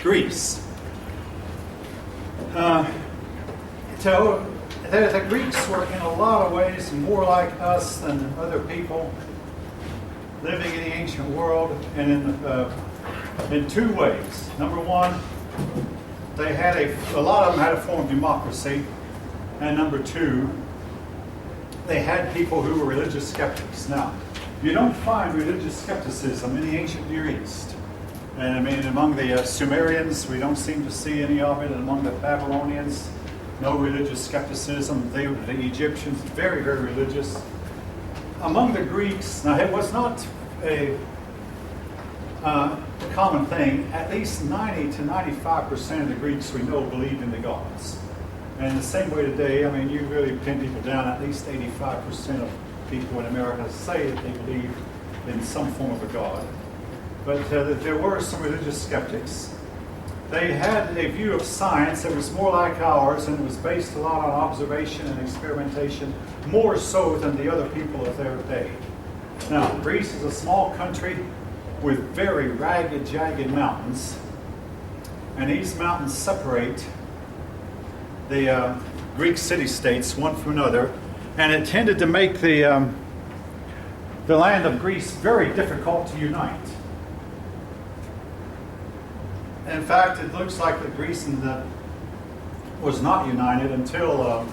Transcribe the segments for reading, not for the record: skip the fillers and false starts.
Greece. So the Greeks were in a lot of ways more like us than other people living in the ancient world, and in two ways. Number one, they had a lot of them had a form of democracy, and number two, they had people who were religious skeptics. Now, you don't find religious skepticism in the ancient Near East. And I mean, among the Sumerians, we don't seem to see any of it. And among the Babylonians, no religious skepticism. The Egyptians, very, very religious. Among the Greeks, now it was not a common thing. At least 90 to 95% of the Greeks we know believed in the gods. And the same way today, I mean, you really pin people down, at least 85% of people in America say that they believe in some form of a god. But there were some religious skeptics. They had a view of science that was more like ours, and it was based a lot on observation and experimentation, more so than the other people of their day. Now, Greece is a small country with very ragged, jagged mountains, and these mountains separate the Greek city-states one from another, and it tended to make the land of Greece very difficult to unite. In fact, it looks like that Greece was not united until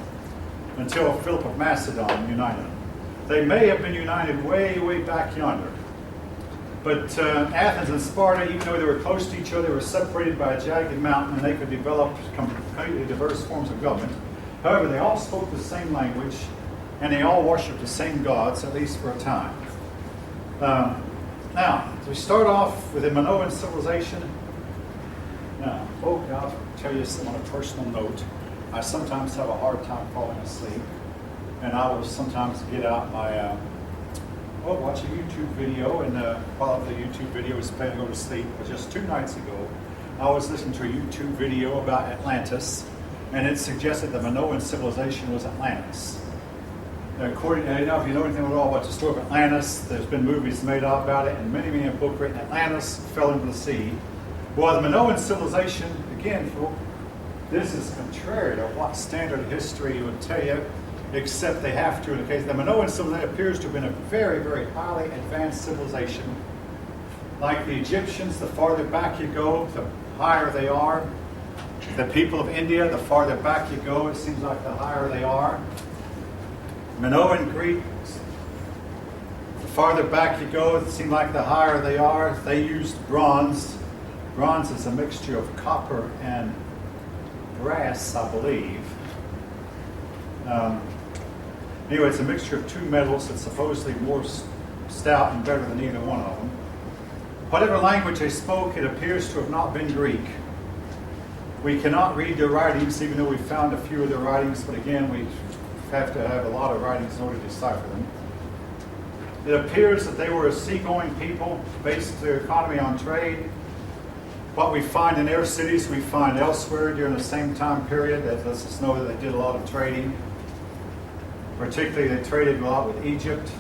Philip of Macedon united them. They may have been united way, way back yonder. But Athens and Sparta, even though they were close to each other, were separated by a jagged mountain, and they could develop completely diverse forms of government. However, they all spoke the same language, and they all worshipped the same gods, at least for a time. Now, we start off with the Minoan civilization. Now, I'll tell you something on a personal note. I sometimes have a hard time falling asleep, and I will sometimes get out my watch a YouTube video, and while the YouTube video was planning to go to sleep, but just 2 nights ago, I was listening to a YouTube video about Atlantis, and it suggested the Minoan civilization was Atlantis. According to, if you know anything at all about the story of Atlantis, there's been movies made about it, and many, many a book written. Atlantis fell into the sea. Well, the Minoan civilization, again, this is contrary to what standard history would tell you, except they have to in the case. The Minoan civilization appears to have been a very, very highly advanced civilization. Like the Egyptians, the farther back you go, the higher they are. The people of India, the farther back you go, it seems like the higher they are. Minoan Greeks, the farther back you go, it seems like the higher they are. They used bronze. Bronze is a mixture of copper and brass, I believe. Anyway, it's a mixture of 2 metals that's supposedly more stout and better than either one of them. Whatever language they spoke, it appears to have not been Greek. We cannot read their writings, even though we found a few of their writings, but again, we have to have a lot of writings in order to decipher them. It appears that they were a seagoing people, based their economy on trade. What we find in their cities, we find elsewhere during the same time period. That lets us know that they did a lot of trading. Particularly, they traded a lot with Egypt.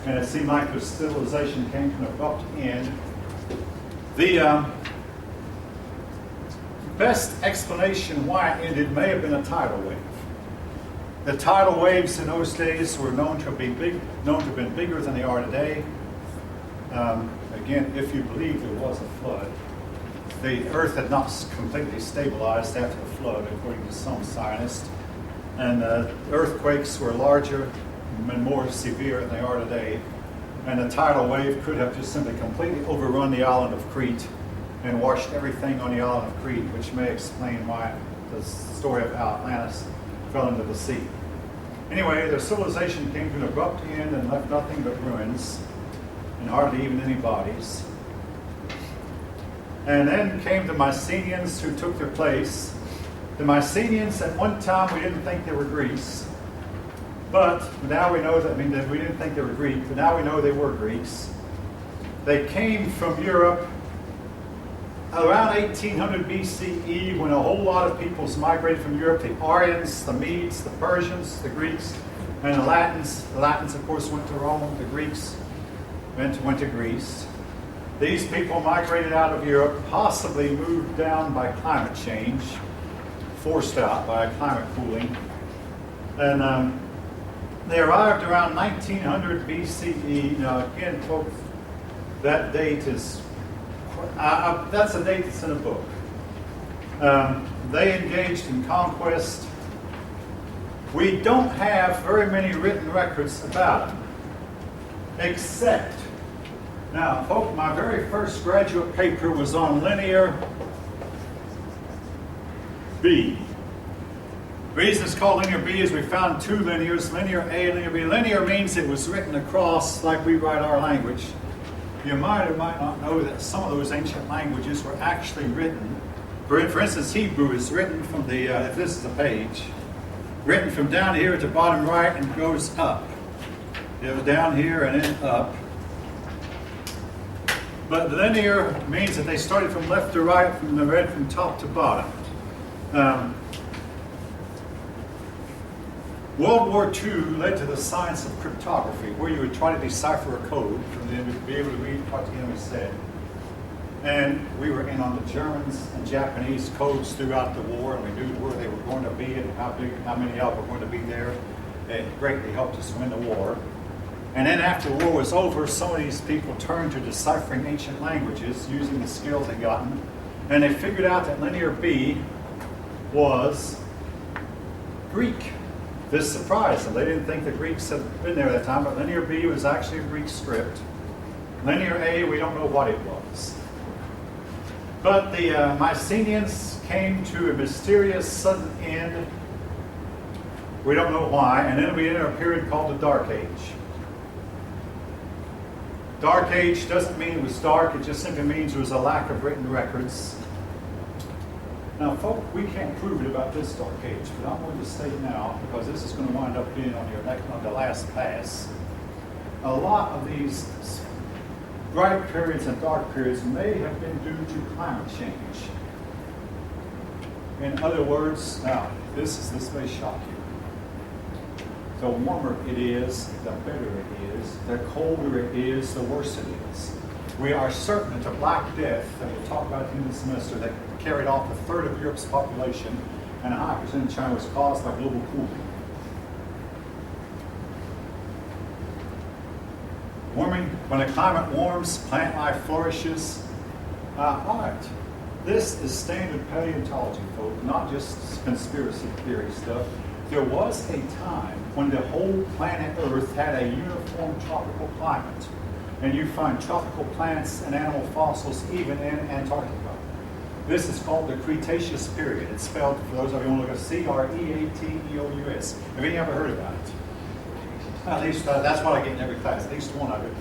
And it seemed like their civilization came to an abrupt end. The best explanation why it ended may have been a tidal wave. The tidal waves in those days were known to have been bigger than they are today. Again, if you believe there was a flood. The earth had not completely stabilized after the flood, according to some scientists. And earthquakes were larger and more severe than they are today. And the tidal wave could have just simply completely overrun the island of Crete and washed everything on the island of Crete, which may explain why the story of how Atlantis fell into the sea. Anyway, their civilization came to an abrupt end and left nothing but ruins, and hardly even any bodies. And then came the Mycenaeans, who took their place. The Mycenaeans, at one time, we didn't think they were Greeks. But now we know that, we didn't think they were Greek, but now we know they were Greeks. They came from Europe around 1800 BCE, when a whole lot of peoples migrated from Europe. The Aryans, the Medes, the Persians, the Greeks, and the Latins. The Latins, of course, went to Rome. The Greeks went to Greece. These people migrated out of Europe, possibly moved down by climate change, forced out by climate cooling. And they arrived around 1900 BCE. Now, again, folks, that date is, that's a date that's in a book. They engaged in conquest. We don't have very many written records about them, except, now, folks, my very first graduate paper was on Linear B. The reason it's called Linear B is we found two linears, Linear A and Linear B. Linear means it was written across like we write our language. You might or might not know that some of those ancient languages were actually written. For instance, Hebrew is written from the, if this is a page, written from down here to bottom right and goes up. It was down here and then up. But linear means that they started from left to right, from the read from top to bottom. World War II led to the science of cryptography, where you would try to decipher a code from the enemy, be able to read what the enemy said. And we were in on the Germans and Japanese codes throughout the war, and we knew where they were going to be and how many of them were going to be there. It greatly helped us win the war. And then after the war was over, some of these people turned to deciphering ancient languages using the skills they'd gotten. And they figured out that Linear B was Greek. This surprised them. They didn't think the Greeks had been there at that time, but Linear B was actually a Greek script. Linear A, we don't know what it was. But the Mycenaeans came to a mysterious sudden end. We don't know why. And then we enter a period called the Dark Age. Dark Age doesn't mean it was dark, it just simply means there was a lack of written records. Now, folks, we can't prove it about this Dark Age, but I'm going to state now, because this is going to wind up being on the last pass. A lot of these bright periods and dark periods may have been due to climate change. In other words, now, this may shock you. The warmer it is, the better it is. The colder it is, the worse it is. We are certain that the Black Death that we'll talk about at the end of the semester that carried off a third of Europe's population and a high percent of China was caused by global cooling. Warming, when the climate warms, plant life flourishes. All right, this is standard paleontology, folks, not just conspiracy theory stuff. There was a time when the whole planet Earth had a uniform tropical climate. And you find tropical plants and animal fossils even in Antarctica. This is called the Cretaceous period. It's spelled, for those of you who want to look at C-R-E-A-T-E-O-U-S. Have any ever heard about it? At least that's what I get in every class, at least one of it.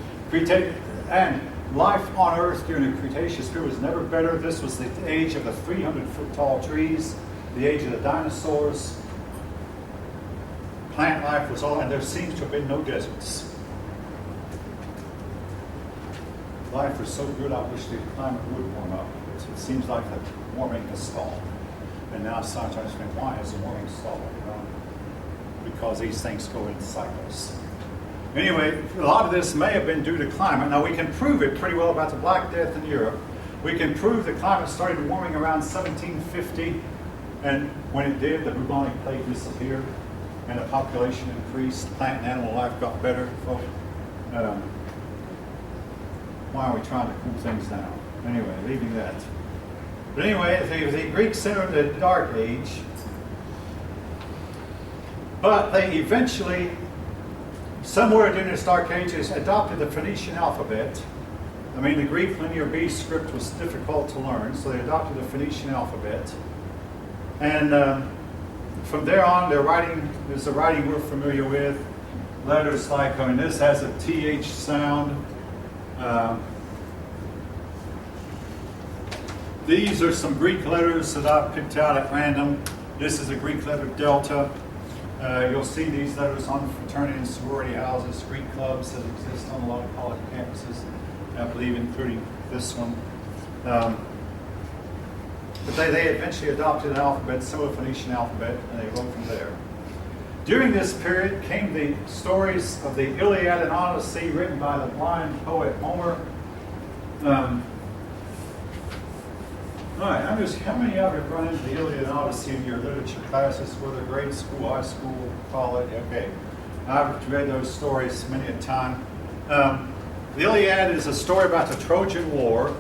And life on Earth during the Cretaceous period was never better. This was the age of the 300-foot tall trees, the age of the dinosaurs. Plant life was all, and there seems to have been no deserts. Life was so good, I wish the climate would warm up. It seems like the warming has stalled. And now science understands why is the warming stalled? Because these things go in cycles. Anyway, a lot of this may have been due to climate. Now we can prove it pretty well about the Black Death in Europe. We can prove the climate started warming around 1750, and when it did, the bubonic plague disappeared, and the population increased. Plant and animal life got better. Folks. Why are we trying to cool things down? Anyway, leaving that. But anyway, the Greeks entered the Dark Age, but they eventually, somewhere during this Dark Age, adopted the Phoenician alphabet. I mean, the Greek Linear B script was difficult to learn, so they adopted the Phoenician alphabet. And from there on, their writing is the writing we're familiar with. Letters like, I mean, this has a TH sound. These are some Greek letters that I picked out at random. This is a Greek letter delta. You'll see these letters on fraternity and sorority houses, Greek clubs that exist on a lot of college campuses, I believe including this one. But they eventually adopted an alphabet, similar Phoenician alphabet, and they wrote from there. During this period came the stories of the Iliad and Odyssey written by the blind poet Homer. All right, how many of you have run into the Iliad and Odyssey in your literature classes, whether grade school, high school, college? Okay, I've read those stories many a time. The Iliad is a story about the Trojan War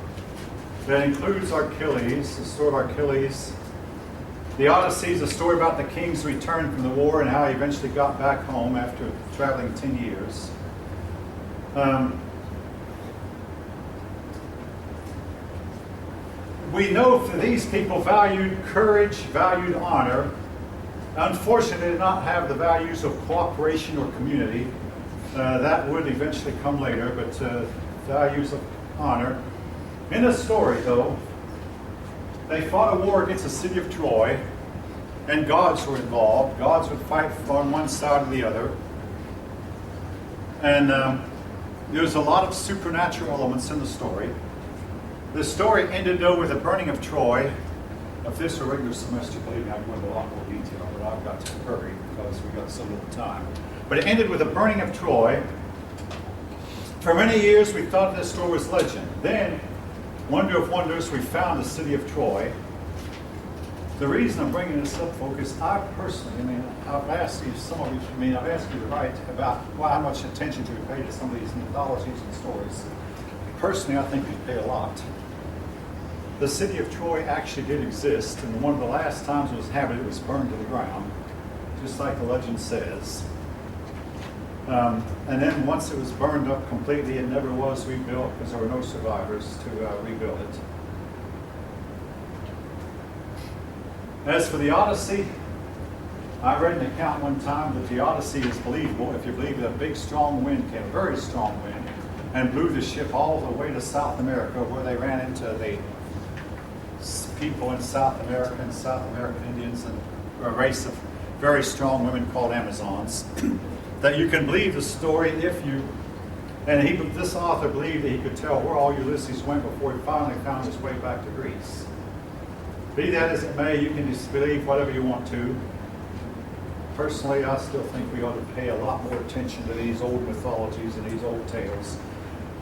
that includes Achilles, the story of Achilles. The Odyssey is a story about the king's return from the war and how he eventually got back home after traveling 10 years. We know that these people valued courage, valued honor. Unfortunately, they did not have the values of cooperation or community. That would eventually come later, but values of honor. In the story, though, they fought a war against the city of Troy, and gods were involved. Gods would fight on one side or the other. And there's a lot of supernatural elements in the story. The story ended, though, with the burning of Troy. If this were a regular semester, believe me, I'd go into a lot more detail, but I've got to hurry because we've got so little time. But it ended with the burning of Troy. For many years, we thought this story was legend. Then, wonder of wonders, we found the city of Troy. The reason I'm bringing this up, folks, is I personally, I've asked you, I've asked you to write about how much attention do we pay to some of these mythologies and stories. Personally, I think we pay a lot. The city of Troy actually did exist, and one of the last times it was inhabited, it was burned to the ground, just like the legend says. And then once it was burned up completely, it never was rebuilt because there were no survivors to rebuild it. As for the Odyssey, I read an account one time that the Odyssey is believable if you believe that a big strong wind came, a very strong wind, and blew the ship all the way to South America, where they ran into the people in South America and South American Indians and a race of very strong women called Amazons. That you can believe the story if you, and this author believed that he could tell where all Ulysses went before he finally found his way back to Greece. Be that as it may, you can just believe whatever you want to. Personally, I still think we ought to pay a lot more attention to these old mythologies and these old tales.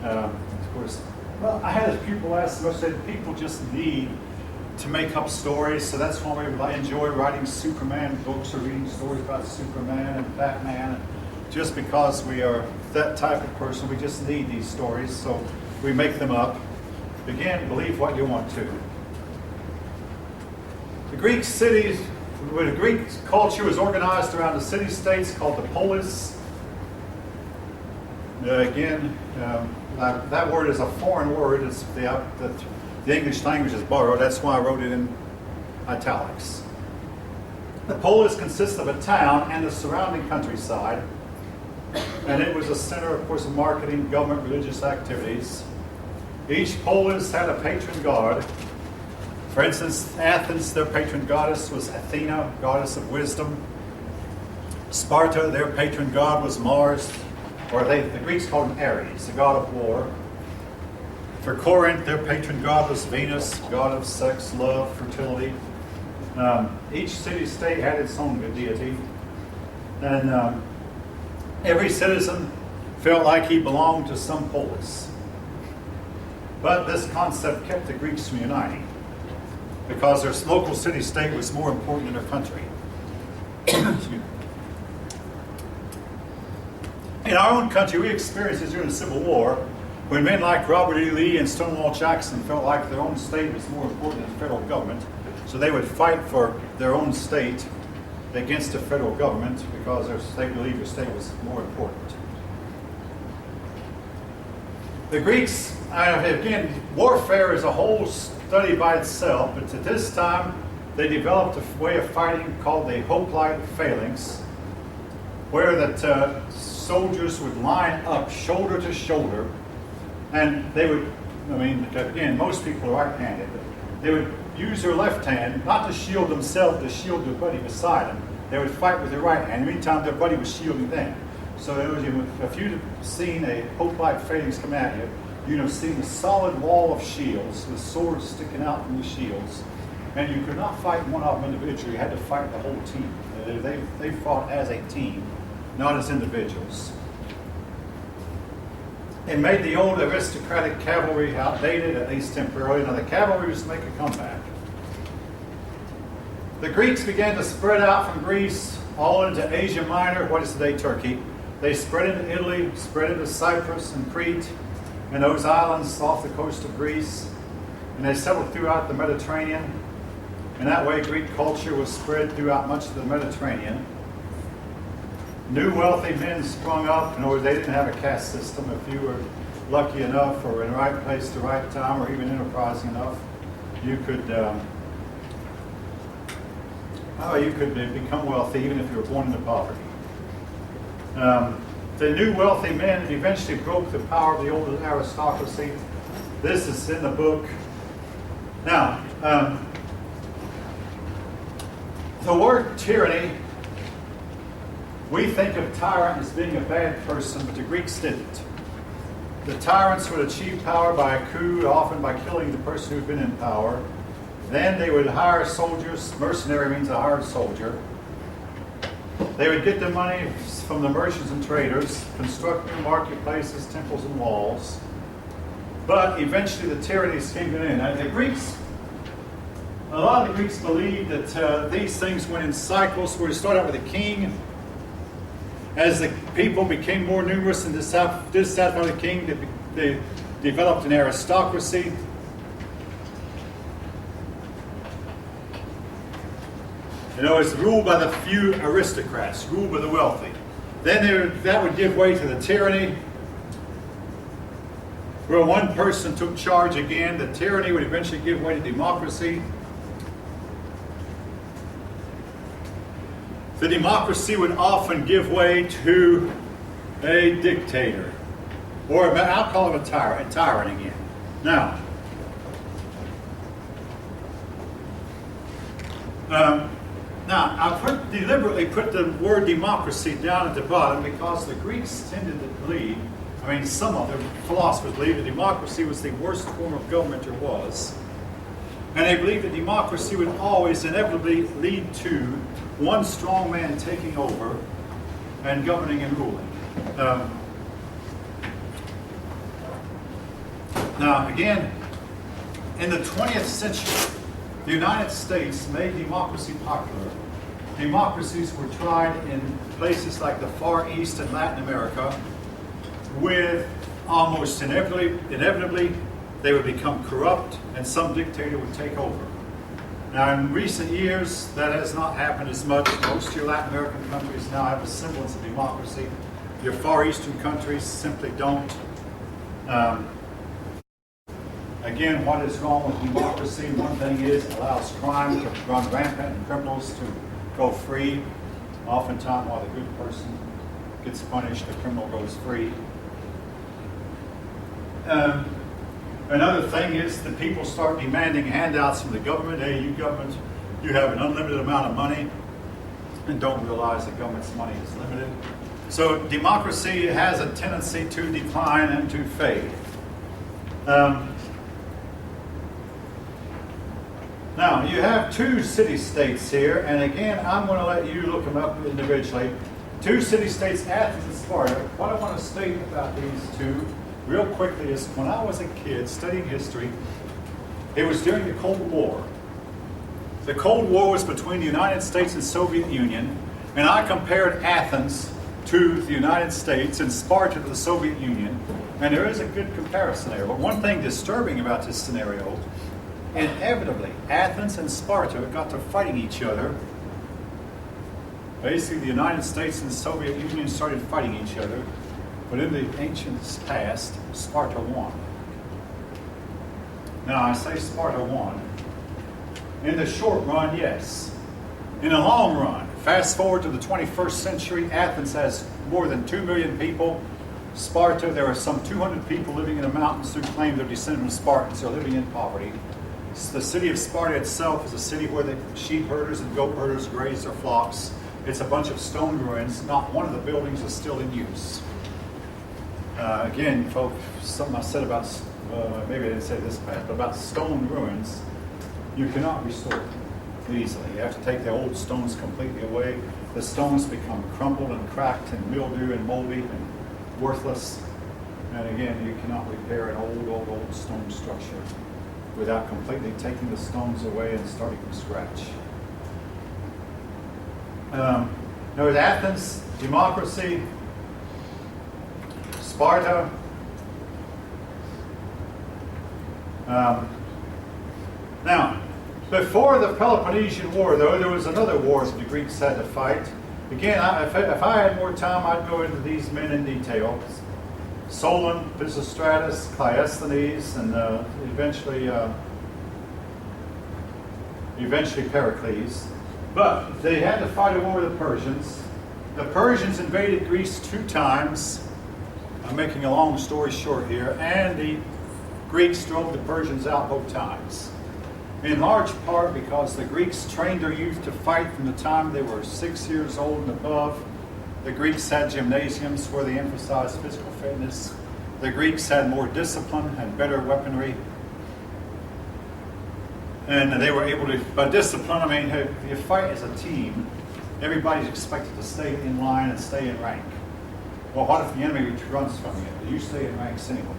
Of course, well, I had a pupil ask me, I said, people just need to make up stories, so that's why I enjoy writing Superman books or reading stories about Superman and Batman. Just because we are that type of person, we just need these stories, so we make them up. Again, believe what you want to. The Greek cities, the Greek culture was organized around the city-states called the polis. That word is a foreign word. It's the English language is borrowed. That's why I wrote it in italics. The polis consists of a town and the surrounding countryside. And it was a center, of course, of marketing, government, religious activities. Each polis had a patron god. For instance, Athens, their patron goddess was Athena, goddess of wisdom. Sparta, their patron god was Mars, or the Greeks called him Ares, the god of war. For Corinth, their patron god was Venus, god of sex, love, fertility. Each city-state had its own deity. And every citizen felt like he belonged to some polis. But this concept kept the Greeks from uniting, because their local city-state was more important than their country. In our own country, we experienced this during the Civil War, when men like Robert E. Lee and Stonewall Jackson felt like their own state was more important than the federal government, so they would fight for their own state against the federal government because they believed their state was more important. The Greeks, again, warfare is a whole study by itself, but at this time they developed a way of fighting called the hoplite phalanx, where that soldiers would line up shoulder to shoulder, and they would, again, most people are right-handed, but they would use their left hand, not to shield themselves, to shield their buddy beside them. They would fight with their right hand. Meantime, their buddy was shielding them. So if you'd seen a hoplite phalanx come at you, you'd have seen a solid wall of shields with swords sticking out from the shields. And you could not fight one of them individually. You had to fight the whole team. They fought as a team, not as individuals. It made the old aristocratic cavalry outdated, at least temporarily. Now the cavalry was to make a comeback. The Greeks began to spread out from Greece all into Asia Minor, what is today Turkey. They spread into Italy, spread into Cyprus and Crete, and those islands off the coast of Greece. And they settled throughout the Mediterranean. And that way Greek culture was spread throughout much of the Mediterranean. New wealthy men sprung up. In other words, they didn't have a caste system. If you were lucky enough or in the right place at the right time or even enterprising enough, you could become wealthy even if you were born into poverty. The new wealthy men eventually broke the power of the old aristocracy. This is in the book. Now, the word tyranny, we think of tyrant as being a bad person, but the Greeks didn't. The tyrants would achieve power by a coup, often by killing the person who'd been in power. Then they would hire soldiers. Mercenary means a hired soldier. They would get the money from the merchants and traders, construct new marketplaces, temples, and walls. But eventually the tyrannies came to an end. A lot of the Greeks believed that these things went in cycles, where you start out with a king. As the people became more numerous and dissatisfied with the king, they developed an aristocracy. It's ruled by the few aristocrats, ruled by the wealthy. Then that would give way to the tyranny, where one person took charge again. The tyranny would eventually give way to democracy. The democracy would often give way to a dictator, or I'll call him a tyrant again. Now, I deliberately put the word democracy down at the bottom because the Greeks tended to believe, some of the philosophers believed that democracy was the worst form of government there was. And they believed that democracy would always inevitably lead to one strong man taking over and governing and ruling. Now, again, in the 20th century, the United States made democracy popular. Democracies were tried in places like the Far East and Latin America, with almost inevitably they would become corrupt and some dictator would take over. Now, in recent years, that has not happened as much. Most of your Latin American countries now have a semblance of democracy. Your Far Eastern countries simply don't. Again, what is wrong with democracy? One thing is it allows crime to run rampant and criminals to go free. Oftentimes, while the good person gets punished, the criminal goes free. Another thing is that people start demanding handouts from the government. Hey, you government, you have an unlimited amount of money, and don't realize the government's money is limited. So democracy has a tendency to decline and to fade. Now, you have two city-states here, and again, I'm going to let you look them up individually. Two city-states, Athens and Sparta. What I want to state about these two real quickly is when I was a kid studying history, it was during the Cold War. The Cold War was between the United States and Soviet Union, and I compared Athens to the United States and Sparta to the Soviet Union, and there is a good comparison there. But one thing disturbing about this scenario, inevitably, Athens and Sparta got to fighting each other. Basically, the United States and the Soviet Union started fighting each other, but in the ancient past, Sparta won. Now, I say Sparta won. In the short run, yes. In the long run, fast forward to the 21st century, Athens has more than 2 million people. Sparta, there are some 200 people living in the mountains who claim they're descended from Spartans, so living in poverty. The city of Sparta itself is a city where the sheep herders and goat herders graze their flocks. It's a bunch of stone ruins. Not one of the buildings is still in use. Again, folks, something I said about, maybe I didn't say this past, but about stone ruins, you cannot restore them easily. You have to take the old stones completely away. The stones become crumbled and cracked and mildew and moldy and worthless. And again, you cannot repair an old stone structure without completely taking the stones away and starting from scratch. Now with Athens, democracy, Sparta. Now, before the Peloponnesian War, though, there was another war that the Greeks had to fight. Again, if I had more time, I'd go into these men in detail. Solon, Pisistratus, Cleisthenes, and eventually Pericles. But they had to fight a war with the Persians. The Persians invaded Greece 2 times. I'm making a long story short here. And the Greeks drove the Persians out both times. In large part because the Greeks trained their youth to fight from the time they were 6 years old and above. The Greeks had gymnasiums where they emphasized physical fitness. The Greeks had more discipline and better weaponry. And they were able to, by discipline, I mean, if you fight as a team, everybody's expected to stay in line and stay in rank. Well, what if the enemy runs from you? You stay in ranks anyway.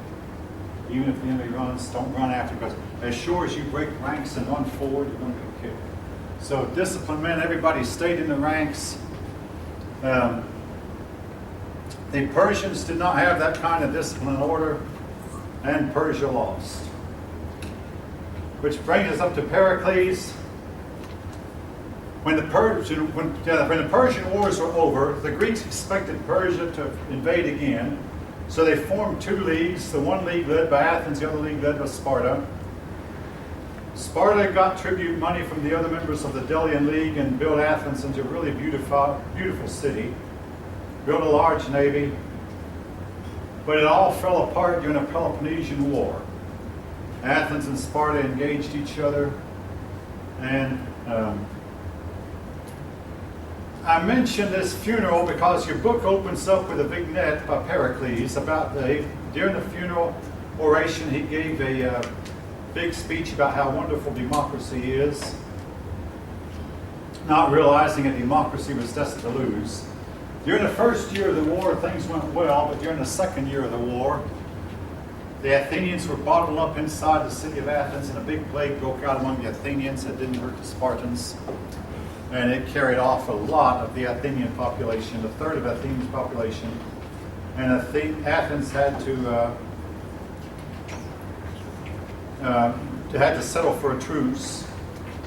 Even if the enemy runs, don't run after, because as sure as you break ranks and run forward, you're going to get killed. So discipline meant everybody stayed in the ranks. The Persians did not have that kind of discipline and order, and Persia lost. Which brings us up to Pericles. When the Persian Wars were over, the Greeks expected Persia to invade again. So they formed 2 leagues, the one league led by Athens, the other league led by Sparta. Sparta got tribute money from the other members of the Delian League and built Athens into a really beautiful city. Built a large navy. But it all fell apart during the Peloponnesian War. Athens and Sparta engaged each other. And I mention this funeral because your book opens up with a vignette by Pericles about during the funeral oration, he gave a big speech about how wonderful democracy is, not realizing that democracy was destined to lose. During the first year of the war, things went well, but during the second year of the war, the Athenians were bottled up inside the city of Athens, and a big plague broke out among the Athenians that didn't hurt the Spartans. And it carried off a lot of the Athenian population, a third of Athenians' population. And Athens had to settle for a truce.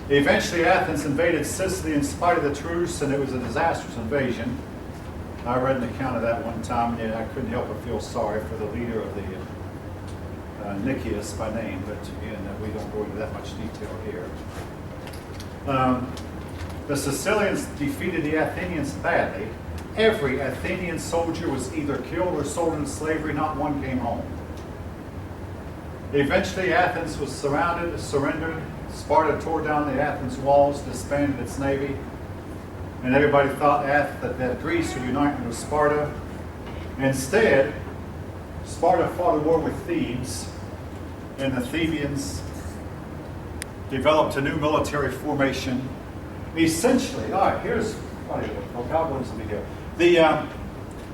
Eventually, Athens invaded Sicily in spite of the truce, and it was a disastrous invasion. I read an account of that one time, and I couldn't help but feel sorry for the leader of the Nicias by name, but again, we don't go into that much detail here. The Sicilians defeated the Athenians badly. Every Athenian soldier was either killed or sold into slavery. Not one came home. Eventually, Athens was surrendered. Sparta tore down the Athens walls, disbanded its navy. And everybody thought that Greece would unite with Sparta. Instead, Sparta fought a war with Thebes. And the Thebans developed a new military formation. Essentially, all right, here's vocabulary here. The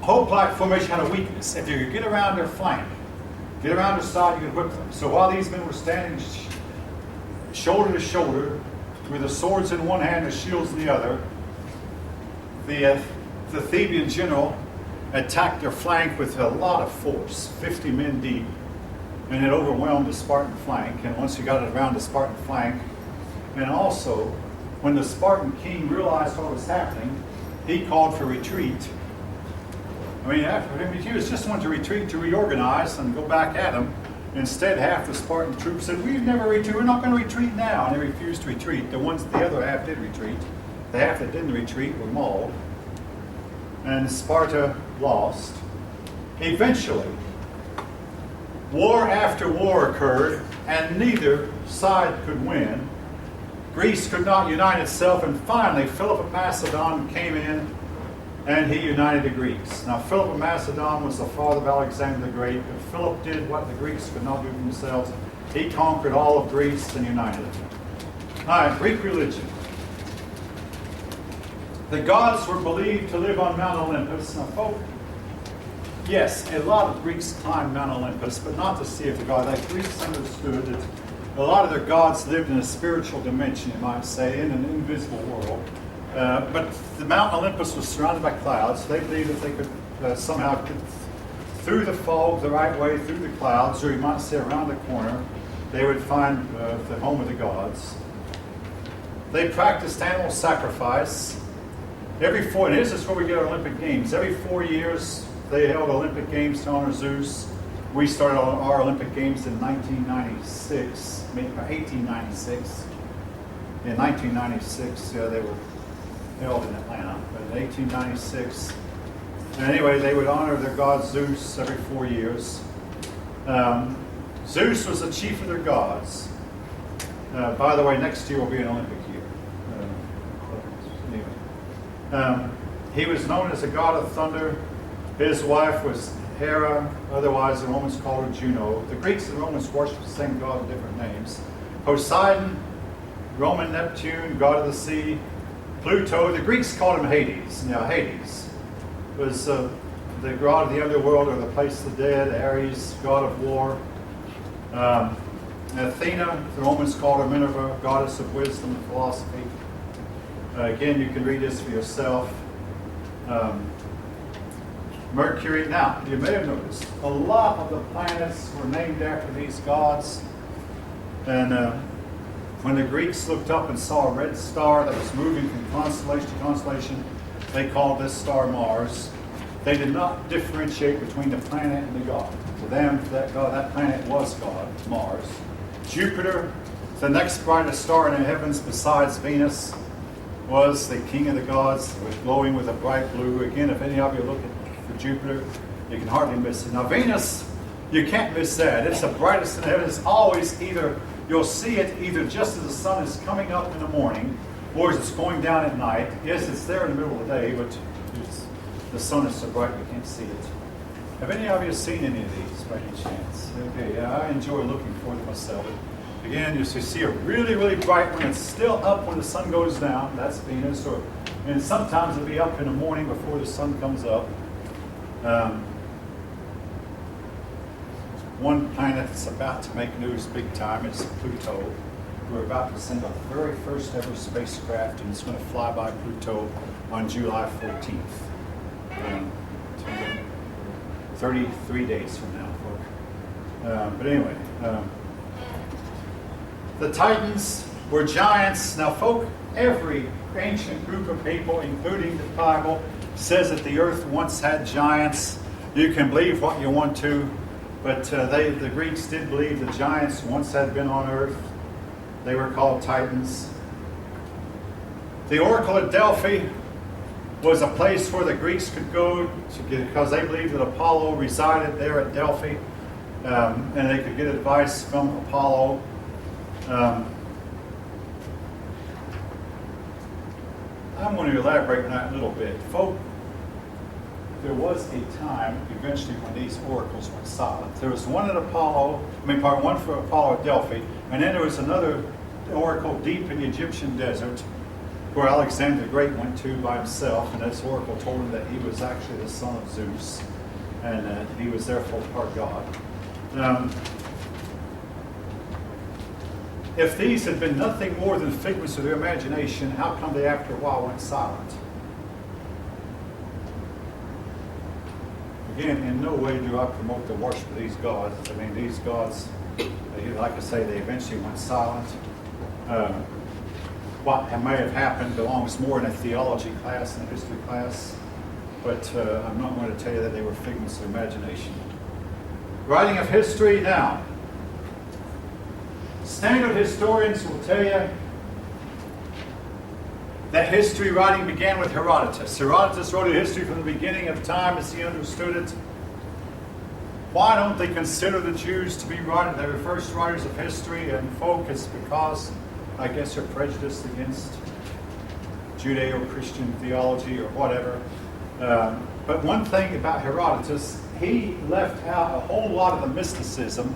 hoplite formation had a weakness. If you could get around their flank, get around their side, you could whip them. So while these men were standing shoulder to shoulder, with the swords in one hand and the shields in the other, the Theban general attacked their flank with a lot of force, 50 men deep, and it overwhelmed the Spartan flank. And once you got it around the Spartan flank, and also, when the Spartan king realized what was happening, he called for retreat. I mean, he was just wanting to retreat, to reorganize and go back at him. Instead, half the Spartan troops said, "We've never retreated. We're not going to retreat now." And they refused to retreat. The other half did retreat. The half that didn't retreat were mauled. And Sparta lost. Eventually, war after war occurred, and neither side could win. Greece could not unite itself, and finally Philip of Macedon came in and he united the Greeks. Now Philip of Macedon was the father of Alexander the Great, but Philip did what the Greeks could not do for themselves. He conquered all of Greece and united it. All right, Greek religion. The gods were believed to live on Mount Olympus. Now Yes, a lot of Greeks climbed Mount Olympus, but not to see a god. The Greeks understood that a lot of their gods lived in a spiritual dimension, you might say, in an invisible world. But the Mount Olympus was surrounded by clouds. They believed that they could somehow get through the fog the right way, through the clouds, or you might say around the corner, they would find the home of the gods. They practiced animal sacrifice. And this is where we get our Olympic Games. Every 4 years, they held Olympic Games to honor Zeus. We started our Olympic Games in 1996, maybe 1896. In 1996, they were held in Atlanta. But in 1896, and anyway, they would honor their god Zeus every 4 years. Zeus was the chief of their gods. By the way, next year will be an Olympic year. He was known as the god of thunder. His wife was Hera, otherwise the Romans called her Juno. The Greeks and Romans worshipped the same god with different names. Poseidon, Roman Neptune, god of the sea. Pluto, the Greeks called him Hades. Now Hades was the god of the underworld, or the place of the dead. Ares, god of war. Athena, the Romans called her Minerva, goddess of wisdom and philosophy. Again, you can read this for yourself. Mercury. Now, you may have noticed, a lot of the planets were named after these gods. And when the Greeks looked up and saw a red star that was moving from constellation to constellation, they called this star Mars. They did not differentiate between the planet and the god. To them, that planet was God, Mars. Jupiter, the next brightest star in the heavens besides Venus, was the king of the gods, was glowing with a bright blue. Again, if any of you look for Jupiter, you can hardly miss it. Now Venus, you can't miss that. It's the brightest in the heavens. It's always you'll see it either just as the sun is coming up in the morning, or as it's going down at night. Yes, it's there in the middle of the day, but the sun is so bright you can't see it. Have any of you seen any of these by any chance? Okay, yeah, I enjoy looking for them myself. Again, you see a really, really bright one. It's still up when the sun goes down. That's Venus. And sometimes it'll be up in the morning before the sun comes up. One planet that's about to make news big time is Pluto. We're about to send our very first ever spacecraft, and it's going to fly by Pluto on July 14th. 33 days from now, folk. But anyway, the Titans were giants. Now, folk, every ancient group of people, including the Bible, says that the earth once had giants. You can believe what you want to, but the Greeks did believe the giants once had been on earth. They were called Titans. The Oracle at Delphi was a place where the Greeks could go because they believed that Apollo resided there at Delphi, and they could get advice from Apollo. I'm going to elaborate on that a little bit. Folk, there was a time eventually when these oracles went silent. There was one at one for Apollo at Delphi, and then there was another oracle deep in the Egyptian desert where Alexander the Great went to by himself, and this oracle told him that he was actually the son of Zeus, and that he was therefore part God. If these had been nothing more than figments of their imagination, how come they after a while went silent? Again, in no way do I promote the worship of these gods. I mean, these gods, like I say, they eventually went silent. What may have happened belongs more in a theology class than a history class, but I'm not going to tell you that they were figments of imagination. Writing of history now. Standard historians will tell you that history writing began with Herodotus. Herodotus wrote a history from the beginning of time as he understood it. Why don't they consider the Jews to be writers? They were first writers of history, and folk, it's because I guess they're prejudiced against Judeo-Christian theology or whatever. But one thing about Herodotus, he left out a whole lot of the mysticism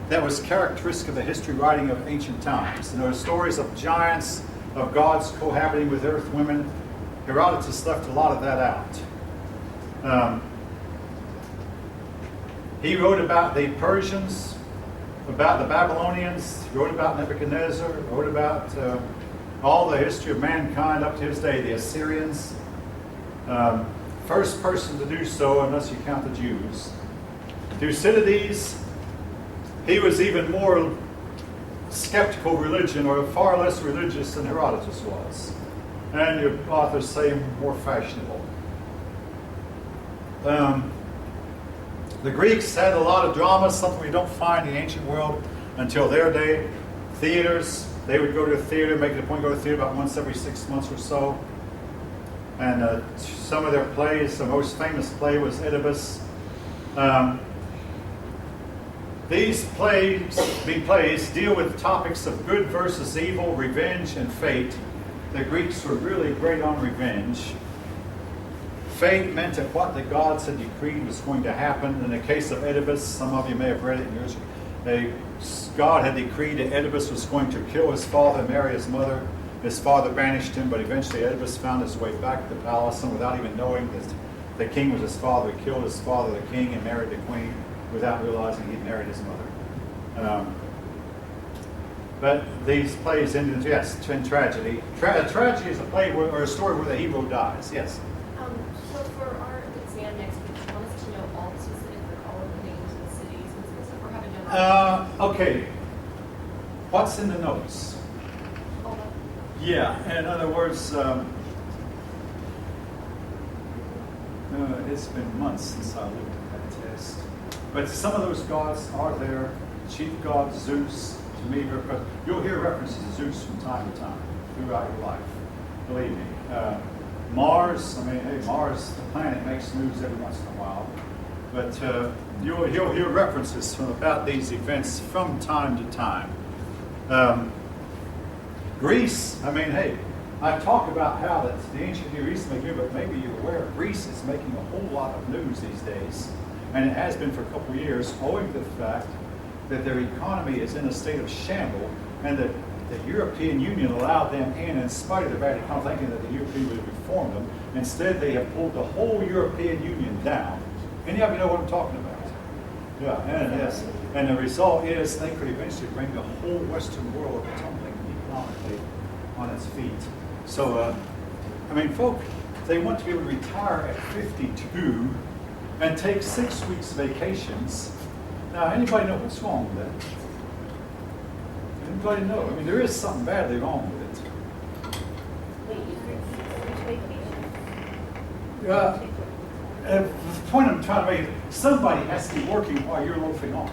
that was characteristic of the history writing of ancient times. And there are stories of giants, of gods cohabiting with earth women. Herodotus left a lot of that out. He wrote about the Persians, about the Babylonians, he wrote about Nebuchadnezzar, wrote about all the history of mankind up to his day, the Assyrians. First person to do so, unless you count the Jews. Thucydides, he was even more skeptical of religion, or far less religious than Herodotus was. And your authors say more fashionable. The Greeks had a lot of drama, something we don't find in the ancient world until their day. Theaters, they would go to a theater, make it a point to go to a theater about once every 6 months or so. And some of their plays, the most famous play was Oedipus. These plays deal with topics of good versus evil, revenge, and fate. The Greeks were really great on revenge. Fate meant that what the gods had decreed was going to happen. In the case of Oedipus, some of you may have read it in yours. God had decreed that Oedipus was going to kill his father and marry his mother. His father banished him, but eventually Oedipus found his way back to the palace, and without even knowing that the king was his father, he killed his father, the king, and married the queen without realizing he'd married his mother. But these plays ended, yes, in tragedy. Tragedy is a play or a story where the hero dies. Yes. So for our exam next week, I want us to know all the specifics, like all of the names of the cities and stuff, or have a general. Okay. What's in the notes? All that. Yeah. In other words, it's been months since I looked at that test. But some of those gods are there. Chief god Zeus. To me, you'll hear references to Zeus from time to time throughout your life. Believe me. Mars, Mars, the planet, makes news every once in a while. But you'll hear references about these events from time to time. Greece, I talk about how that the ancient Near East may do, but maybe you're aware Greece is making a whole lot of news these days. And it has been for a couple of years, owing to the fact that their economy is in a state of shamble, and that the European Union allowed them in spite of the bad economy, thinking that the European would reform them. Instead, they have pulled the whole European Union down. Any of you know what I'm talking about? Yeah, and yes. And the result is they could eventually bring the whole Western world tumbling economically on its feet. So, folk, they want to be able to retire at 52 and take 6 weeks vacations. Now, anybody know what's wrong with that? Anybody know? There is something badly wrong with it. The point I'm trying to make is somebody has to be working while you're loafing off.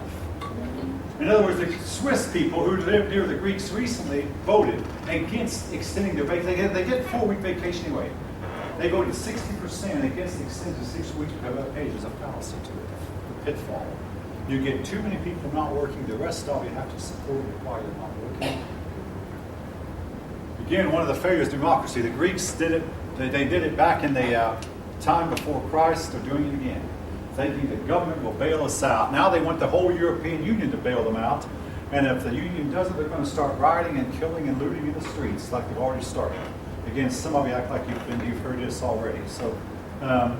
In other words, the Swiss people who lived near the Greeks recently voted against extending their vacation. They get 4-week vacation anyway. They voted 60% against extending 6 weeks because that page is a fallacy to it, a pitfall. You get too many people not working, the rest of you have to support it while you're not working. Again, one of the failures of democracy, the Greeks did it, they did it back in the time before Christ, they're doing it again. Thinking the government will bail us out. Now they want the whole European Union to bail them out, and if the Union doesn't, they're going to start rioting and killing and looting in the streets like they've already started. Again, some of you act like you've heard this already. So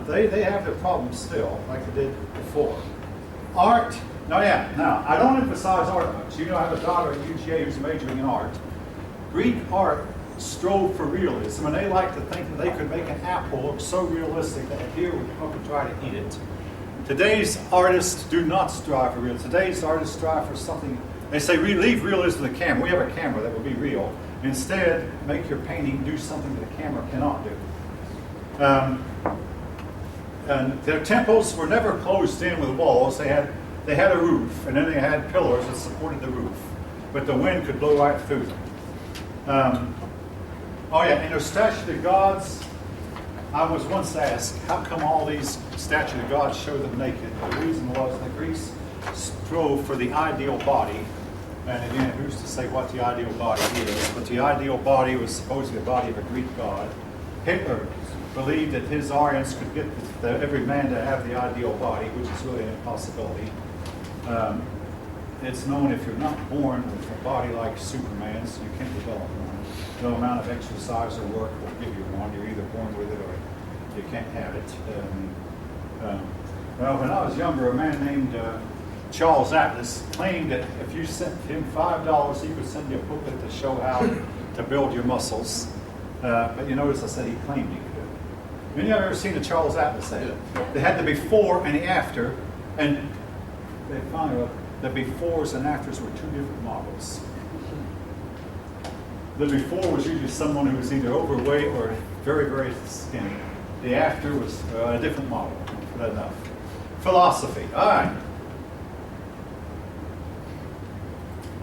they have their problems still, like they did before. Art. Now, I don't emphasize art much. You know, I have a daughter at UGA who's majoring in art. Greek art strove for realism, and they like to think that they could make an apple look so realistic that a deer would come up and try to eat it. Today's artists do not strive for realism. Today's artists strive for something. They say, leave realism to the camera. We have a camera that will be real. Instead, make your painting do something that a camera cannot do. And their temples were never closed in with walls. They had a roof, and then they had pillars that supported the roof, but the wind could blow right through them. And their statue of gods. I was once asked, how come all these statues of gods show them naked? The reason was the Greeks strove for the ideal body. And again, who's to say what the ideal body is? But the ideal body was supposedly the body of a Greek god. Hitler believed that his Aryans could get every man to have the ideal body, which is really an impossibility. It's known if you're not born with a body like Superman's, you can't develop one. No amount of exercise or work will give you one. You're either born with it or you can't have it. Well, when I was younger, a man named Charles Atlas claimed that if you sent him $5, he could send you a booklet to show how to build your muscles. But you notice I said he claimed he could. Any of you ever seen a Charles Atlas ad? They had the before and the after, and they found out the befores and afters were two different models. The before was usually someone who was either overweight or very, very skinny. The after was a different model. For that enough. Philosophy. All right.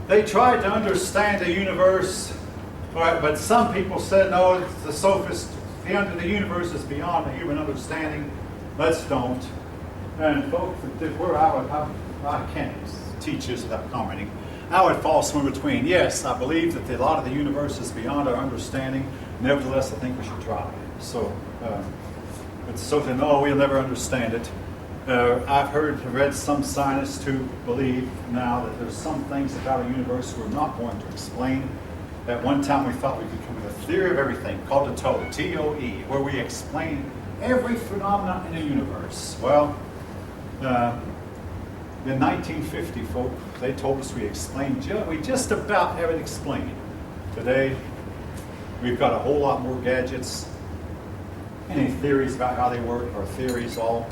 They tried to understand the universe, all right, but some people said, no, the sophist, the universe is beyond the human understanding. Let's don't. And folks, where I can't teach this without commenting. I would fall somewhere between. Yes, I believe that a lot of the universe is beyond our understanding. Nevertheless, I think we should try. So, but so to know we'll never understand it. I've read some scientists who believe now that there's some things about our universe we're not going to explain. At one time we thought we could come with a theory of everything called the TOE, T-O-E, where we explain every phenomenon in the universe. Well, in 1950, folks, they told us we just about have it explained. Today, we've got a whole lot more gadgets. Any theories about how they work are theories all.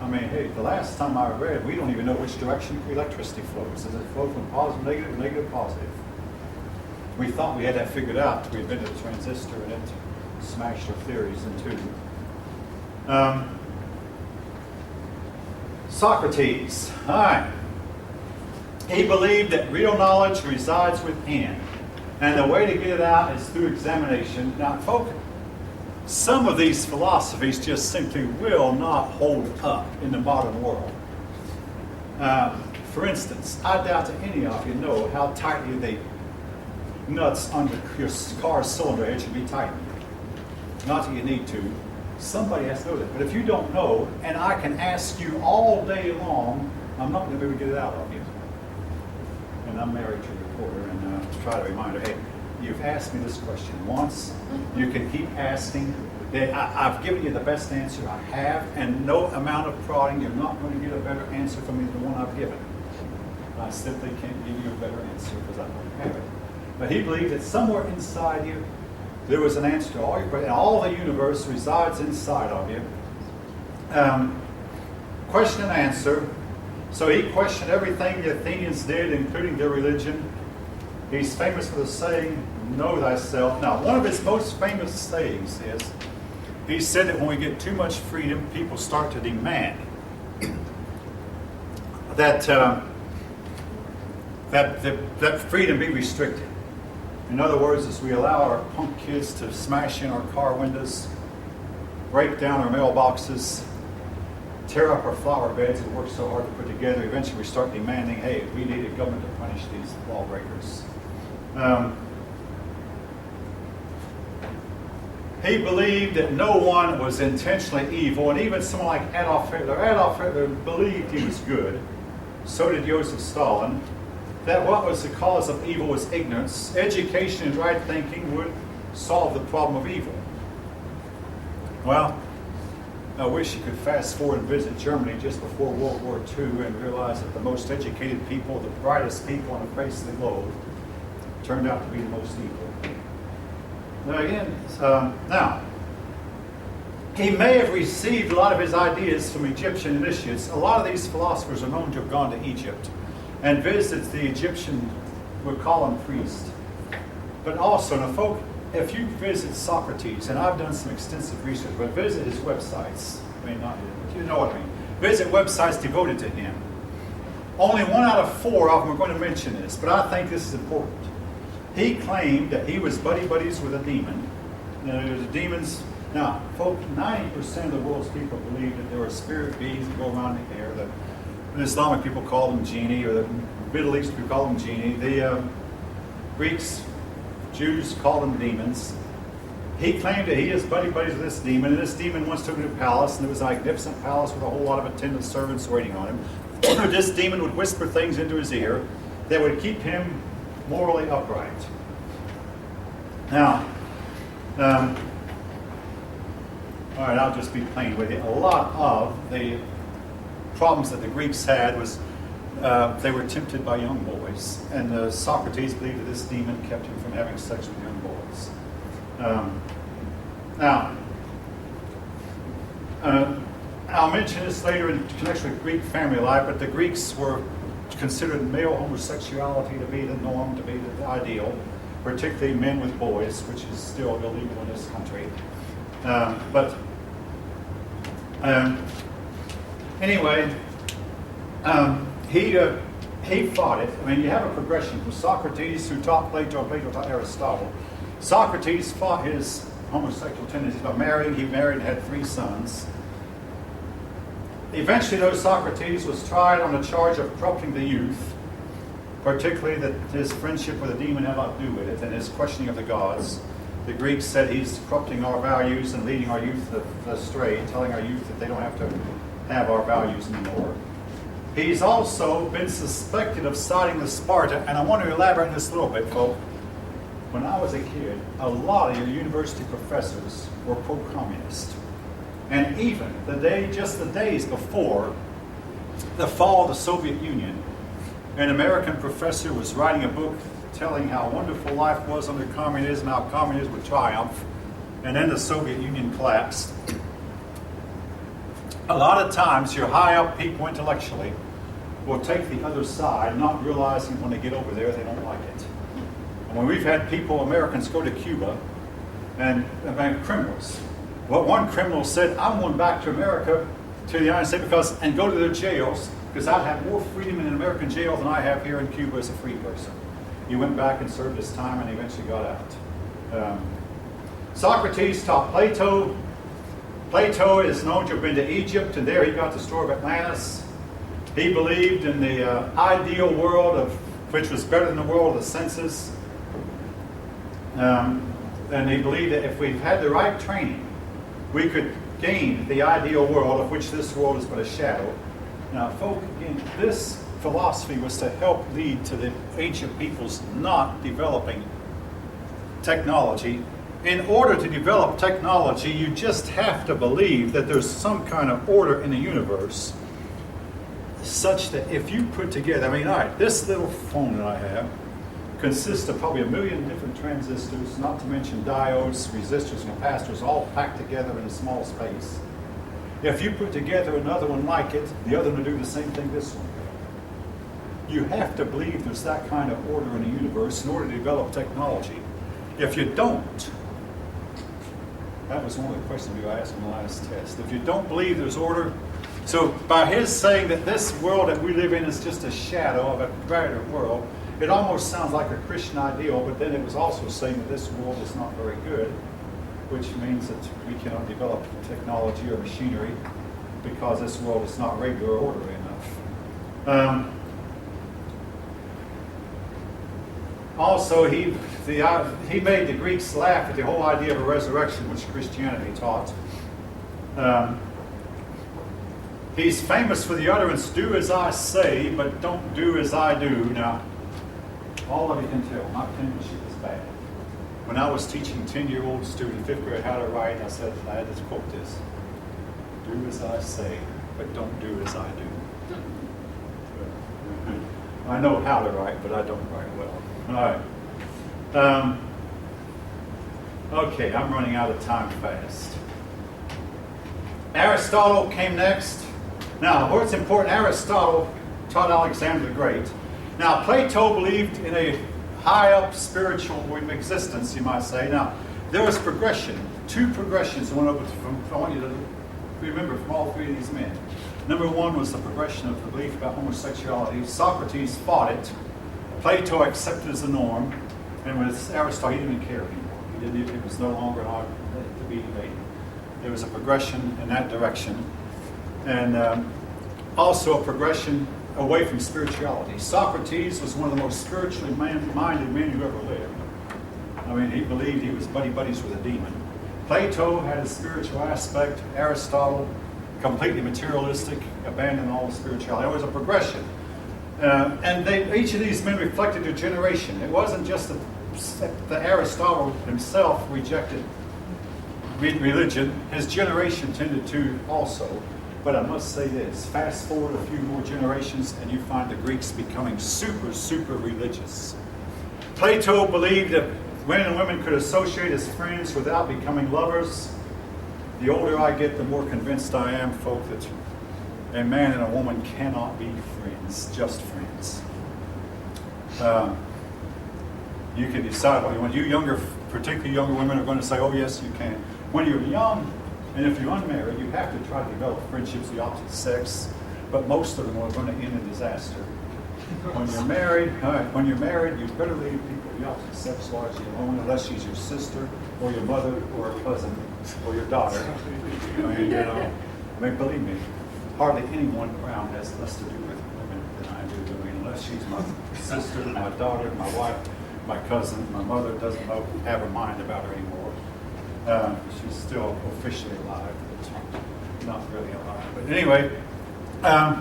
I mean, hey, the last time I read, we don't even know which direction electricity flows. Does it flow from positive, negative, or negative, positive? We thought we had that figured out. We invented a transistor and it smashed our theories in two. Socrates. All right. He believed that real knowledge resides within. And the way to get it out is through examination. Now, folks, some of these philosophies just simply will not hold up in the modern world. For instance, I doubt that any of you know how tightly the nuts on your car's cylinder head should be tightened. Not that you need to. Somebody has to know that. But if you don't know, and I can ask you all day long, I'm not going to be able to get it out of you. And I'm married to a reporter, and to try to remind her, hey, you've asked me this question once. You can keep asking. I've given you the best answer I have, and no amount of prodding, you're not going to get a better answer from me than the one I've given. I simply can't give you a better answer because I don't have it. But he believed that somewhere inside you, there was an answer to all your questions. All the universe resides inside of you. Question and answer. So he questioned everything the Athenians did, including their religion. He's famous for the saying, know thyself. Now, one of his most famous sayings is, he said that when we get too much freedom, people start to demand that freedom be restricted. In other words, as we allow our punk kids to smash in our car windows, break down our mailboxes, tear up our flower beds that work so hard to put together, eventually we start demanding, hey, we need a government to punish these lawbreakers. He believed that no one was intentionally evil, and even someone like Adolf Hitler. Adolf Hitler believed he was good. So did Joseph Stalin. That what was the cause of evil was ignorance. Education and right thinking would solve the problem of evil. Well, I wish you could fast forward and visit Germany just before World War II and realize that the most educated people, the brightest people on the face of the globe, turned out to be the most evil. Now again, he may have received a lot of his ideas from Egyptian initiates. A lot of these philosophers are known to have gone to Egypt and visited the Egyptian, we'll call him priest. But also, now folk, if you visit Socrates, and I've done some extensive research, but visit his websites, I mean not his, but you know what I mean. Visit websites devoted to him. Only 1 out of 4 of them are going to mention this, but I think this is important. He claimed that he was buddies with a demon. The demons, now, folks, 90% of the world's people believe that there are spirit beings that go around the air. The Islamic people call them genie, or the Middle East people call them genie. The Greeks, Jews call them demons. He claimed that he is buddies with this demon, and this demon once took him to a palace, and it was a magnificent palace with a whole lot of attendant servants waiting on him. This demon would whisper things into his ear that would keep him morally upright. Now, all right, I'll just be plain with you. A lot of the problems that the Greeks had was they were tempted by young boys. And Socrates believed that this demon kept him from having sex with young boys. I'll mention this later in connection with Greek family life, but the Greeks were considered male homosexuality to be the norm, to be the ideal, particularly men with boys, which is still illegal in this country. Anyway, he fought it. I mean, you have a progression from Socrates, who taught Plato, and Plato taught Aristotle. Socrates fought his homosexual tendencies by marrying. He married and had 3 sons. Eventually, though, Socrates was tried on the charge of corrupting the youth, particularly that his friendship with a demon had a lot to do with it, and his questioning of the gods. The Greeks said he's corrupting our values and leading our youth astray, telling our youth that they don't have to have our values anymore. He's also been suspected of siding with Sparta, and I want to elaborate on this a little bit, folks. When I was a kid, a lot of your university professors were pro-communist. And even just the days before the fall of the Soviet Union, an American professor was writing a book telling how wonderful life was under communism, how communism would triumph, and then the Soviet Union collapsed. A lot of times, your high-up people intellectually will take the other side, not realizing when they get over there they don't like it. And when we've had Americans go to Cuba, and criminals. Well, one criminal said, I'm going back to America, to the United States, and go to their jails, because I have more freedom in an American jail than I have here in Cuba as a free person. He went back and served his time and eventually got out. Socrates taught Plato. Plato is known to have been to Egypt, and there he got the story of Atlantis. He believed in the ideal world, which was better than the world of the senses. And he believed that if we've had the right training, we could gain the ideal world of which this world is but a shadow. Now, folks, again, this philosophy was to help lead to the ancient peoples not developing technology. In order to develop technology, you just have to believe that there's some kind of order in the universe such that if you put together, all right, this little phone that I have consists of probably 1 million different transistors, not to mention diodes, resistors, and capacitors, all packed together in a small space. If you put together another one like it, the other one will do the same thing this one will. You have to believe there's that kind of order in the universe in order to develop technology. If you don't, that was one of the questions you asked in the last test. If you don't believe there's order, so by his saying that this world that we live in is just a shadow of a brighter world, it almost sounds like a Christian ideal, but then it was also saying that this world is not very good, which means that we cannot develop technology or machinery because this world is not regular or orderly enough. Also, he made the Greeks laugh at the whole idea of a resurrection, which Christianity taught. He's famous for the utterance, do as I say, but don't do as I do. Now, all of you can tell, my penmanship is bad. When I was teaching 10-year-old student, 5th grade, how to write, I said, I had to quote this. Do as I say, but don't do as I do. I know how to write, but I don't write well. All right. Okay, I'm running out of time fast. Aristotle came next. Now, what's important, Aristotle taught Alexander the Great. Now, Plato believed in a high-up spiritual existence, you might say. Now, there was progression, 2 progressions I want you to remember from all 3 of these men. Number 1 was the progression of the belief about homosexuality. Socrates fought it. Plato accepted as the norm. And with Aristotle, he didn't even care anymore. It was no longer an argument to be debated. There was a progression in that direction. And also a progression away from spirituality. Socrates was one of the most spiritually minded men who ever lived. He believed he was buddies with a demon. Plato had a spiritual aspect. Aristotle, completely materialistic, abandoned all spirituality. It was a progression. And each of these men reflected their generation. It wasn't just that Aristotle himself rejected religion. His generation tended to also. But I must say this, fast forward a few more generations and you find the Greeks becoming super, super religious. Plato believed that men and women could associate as friends without becoming lovers. The older I get, the more convinced I am, folk, that a man and a woman cannot be friends, just friends. You can decide when you younger, particularly younger women are going to say, oh yes, you can. When you're young, and if you're unmarried, you have to try to develop friendships with the opposite sex, but most of them are going to end in disaster. When you're married, you better leave people of the opposite sex largely alone, unless she's your sister, or your mother, or a cousin, or your daughter. Believe me, hardly anyone around has less to do with women than I do. Unless she's my sister, my daughter, my wife, my cousin, my mother doesn't have a mind about her anymore. She's still officially alive, but not really alive. But anyway, but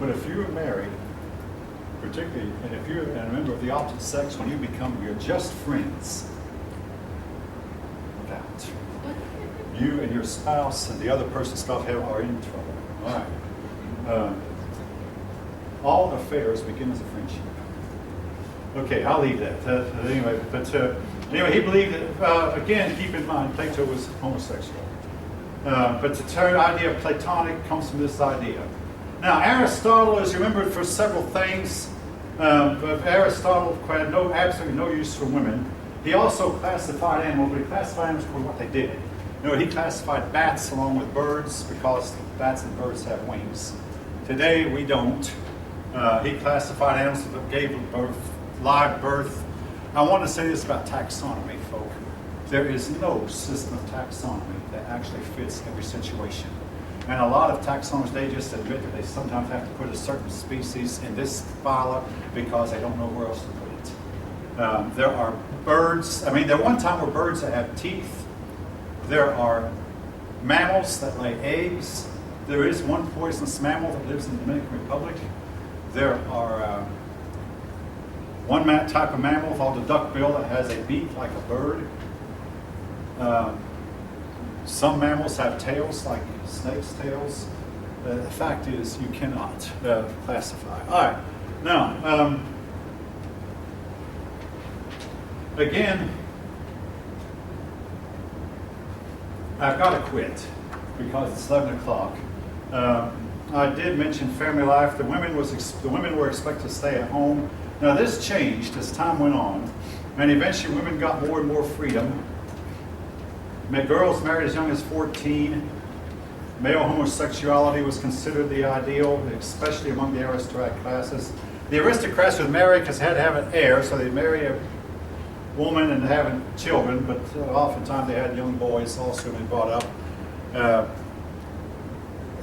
if you're married, particularly, and if you're a member of the opposite sex, when you become your just friends, without you and your spouse and the other person's spouse are in trouble. All right. All affairs begin as a friendship. Okay, I'll leave that. Anyway, he believed that, again, keep in mind, Plato was homosexual. But the idea of Platonic comes from this idea. Now, Aristotle is remembered for several things, but Aristotle had absolutely no use for women. He also classified animals, but he classified animals for what they did. He classified bats along with birds because bats and birds have wings. Today, we don't. He classified animals that gave live birth. I want to say this about taxonomy, folk. There is no system of taxonomy that actually fits every situation. And a lot of taxonomists, they just admit that they sometimes have to put a certain species in this phyla because they don't know where else to put it. There are birds, there one time were birds that have teeth. There are mammals that lay eggs. There is one poisonous mammal that lives in the Dominican Republic. There are one type of mammal called the duckbill that has a beak like a bird. Some mammals have tails like snakes' tails. The fact is you cannot classify. All right. Now, again, I've got to quit because it's 11 o'clock. I did mention family life. The women were expected to stay at home. Now this changed as time went on, and eventually women got more and more freedom. Girls married as young as 14. Male homosexuality was considered the ideal, especially among the aristocratic classes. The aristocrats would marry because they had to have an heir, so they'd marry a woman and have children, but oftentimes they had young boys also been brought up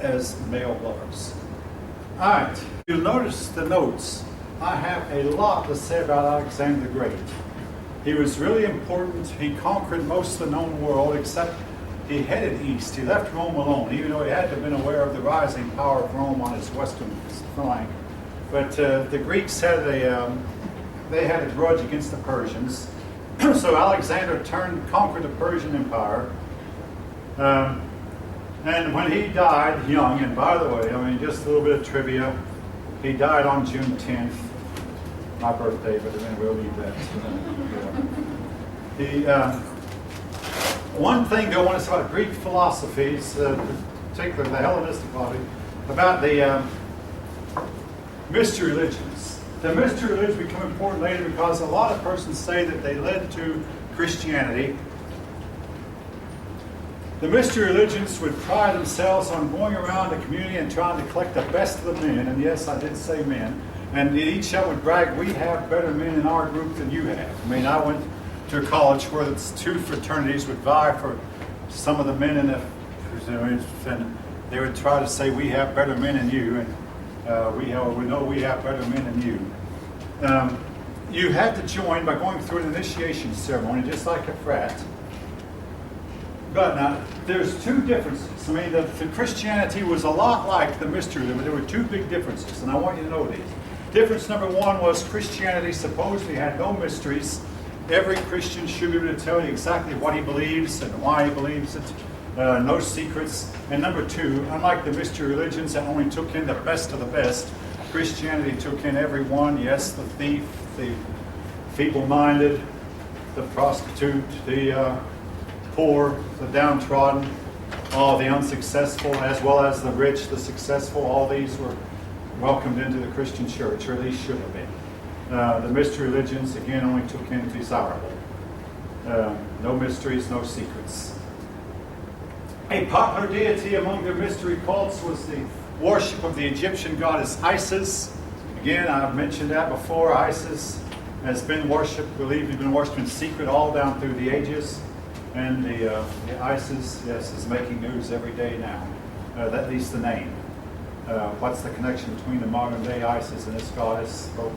as male lovers. All right, you'll notice the notes. I have a lot to say about Alexander the Great. He was really important. He conquered most of the known world, except he headed east. He left Rome alone, even though he had to have been aware of the rising power of Rome on his western flank. But the Greeks had a grudge against the Persians. So Alexander conquered the Persian Empire. And when he died young, and by the way, just a little bit of trivia, he died on June 10th, my birthday, but then we'll leave that. One thing I want to say about Greek philosophies, particularly the Hellenistic philosophy, about the mystery religions. The mystery religions become important later because a lot of persons say that they led to Christianity. The mystery religions would pride themselves on going around the community and trying to collect the best of the men, and yes, I did say men, and each of them would brag, we have better men in our group than you have. I went to a college where the two fraternities would vie for some of the men in the fraternities, and they would try to say, we have better men than you, and we know we have better men than you. You had to join by going through an initiation ceremony, just like a frat. But now, there's two differences. The Christianity was a lot like the mystery, but there were two big differences, and I want you to know these. Difference number one was Christianity supposedly had no mysteries. Every Christian should be able to tell you exactly what he believes and why he believes it. no secrets. And number two, unlike the mystery religions that only took in the best of the best, Christianity took in everyone. Yes, the thief, the feeble-minded, the prostitute, the poor, the downtrodden, all the unsuccessful, as well as the rich, the successful. All these were welcomed into the Christian church, or at least should have been. The mystery religions, again, only took in desirable. No mysteries, no secrets. A popular deity among the mystery cults was the worship of the Egyptian goddess Isis. Again, I've mentioned that before. Isis has been worshipped, believed to have been worshipped in secret all down through the ages. And the Isis, yes, is making news every day now. At least the name. What's the connection between the modern day Isis and this goddess? Well,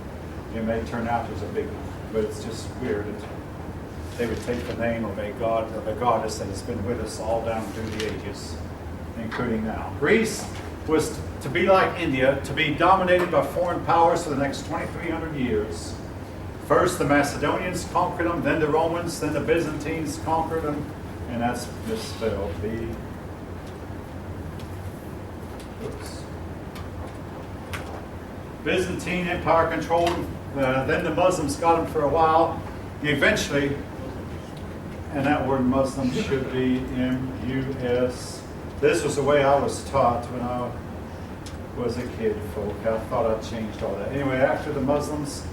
it may turn out there's a big one, but it's just weird. They would take the name of a god, of a goddess that has been with us all down through the ages, including now. Greece was to be like India, to be dominated by foreign powers for the next 2,300 years. First the Macedonians conquered them, then the Romans, then the Byzantines conquered them, and that's misspelled. Byzantine Empire controlled them, then the Muslims got them for a while. Eventually, and that word Muslim should be M-U-S. This was the way I was taught when I was a kid, folk. I thought I'd changed all that. Anyway, after the Muslims,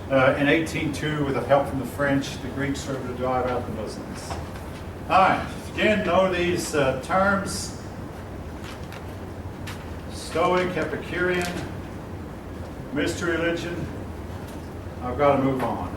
in 1802, with the help from the French, the Greeks were able to drive out the Muslims. All right, again, know these terms. Stoic, Epicurean, mystery religion. I've got to move on.